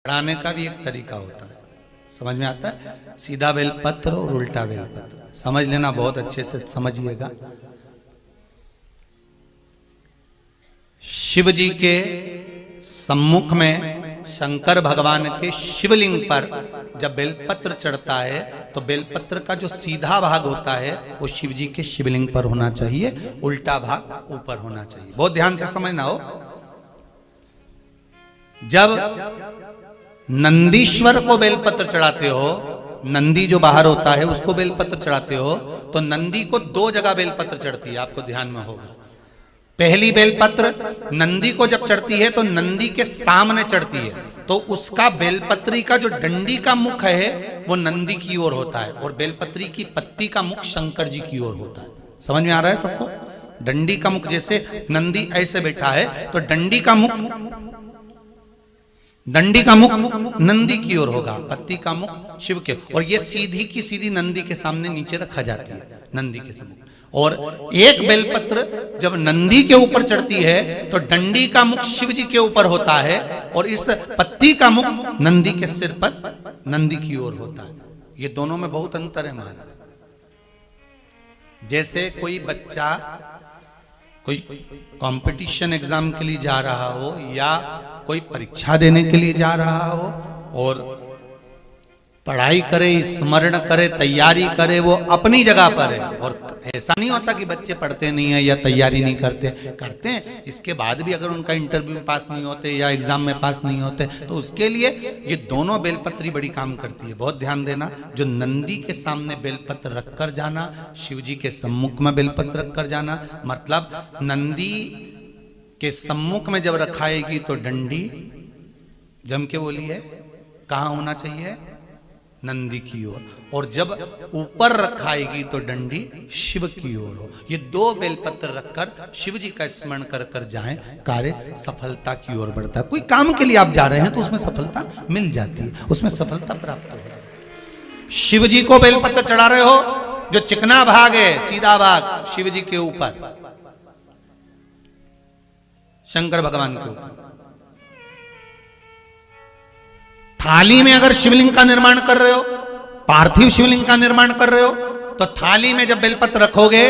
चढ़ाने का भी एक तरीका होता है, समझ में आता है? सीधा बेलपत्र और उल्टा बेलपत्र समझ लेना, बहुत अच्छे से समझिएगा। शिव जी के सम्मुख में शंकर भगवान के शिवलिंग पर जब बेलपत्र चढ़ता है तो बेलपत्र का जो सीधा भाग होता है वो शिव जी के शिवलिंग पर होना चाहिए, उल्टा भाग ऊपर होना चाहिए। बहुत ध्यान से समझना हो। जब नंदीश्वर को बेलपत्र चढ़ाते हो, नंदी जो बाहर होता है उसको बेलपत्र चढ़ाते हो, तो नंदी को दो जगह बेलपत्र चढ़ती है, आपको ध्यान में होगा। पहली बेलपत्र नंदी को जब चढ़ती है तो नंदी के सामने चढ़ती है, तो उसका बेलपत्री का जो डंडी का मुख है वो नंदी की ओर होता है और बेलपत्री की पत्ती का मुख शंकर जी की ओर होता है। समझ में आ रहा है सबको? डंडी का मुख, जैसे नंदी ऐसे बैठा है तो डंडी का मुख नंदी की ओर होगा, पत्ती का मुख शिव के, और ये सीधी की सीधी नंदी के सामने नीचे रखा जाती है, नंदी के सामने। और एक बेलपत्र जब नंदी के ऊपर चढ़ती है तो डंडी का मुख शिव जी के ऊपर होता है और इस पत्ती का मुख नंदी के सिर पर नंदी की ओर होता है। ये दोनों में बहुत अंतर है महाराज। जैसे कोई बच्चा कोई कंपटीशन एग्जाम के लिए जा रहा हो या कोई परीक्षा देने के लिए जा रहा हो और पढ़ाई करे, स्मरण करे, तैयारी करे, वो अपनी जगह पर है। और ऐसा नहीं होता कि बच्चे पढ़ते नहीं है या तैयारी नहीं करते हैं। इसके बाद भी अगर उनका इंटरव्यू में पास नहीं होते या एग्जाम में पास नहीं होते तो उसके लिए ये दोनों बेलपत्री बड़ी काम करती है। बहुत ध्यान देना, जो नंदी के सामने बेलपत्र रखकर जाना, शिव जी के सम्मुख में बेलपत्र रखकर जाना, मतलब नंदी के सम्मुख में जब रखाएगी तो डंडी, जम के बोलिए, कहाँ होना चाहिए? नंदी की ओर। और जब ऊपर रखाएगी तो डंडी शिव की ओर हो। ये दो बेलपत्र रखकर शिव जी का स्मरण कर कर जाएं, कार्य सफलता की ओर बढ़ता है। कोई काम के लिए आप जा रहे हैं तो उसमें सफलता मिल जाती है, उसमें सफलता प्राप्त हो जाती है। शिव जी को बेलपत्र चढ़ा रहे हो, जो चिकना भाग है, सीधा भाग शिव जी के ऊपर, शंकर भगवान के ऊपर। थाली में अगर शिवलिंग का निर्माण कर रहे हो, पार्थिव शिवलिंग का निर्माण कर रहे हो, तो थाली में जब बेलपत्र रखोगे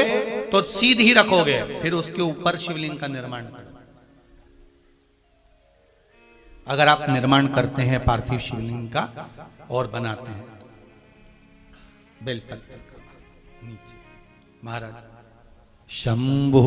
तो सीधी रखोगे, फिर उसके ऊपर शिवलिंग का निर्माण करो। अगर आप निर्माण करते हैं पार्थिव शिवलिंग का और बनाते हैं बेलपत्र का नीचे, महाराज शंभू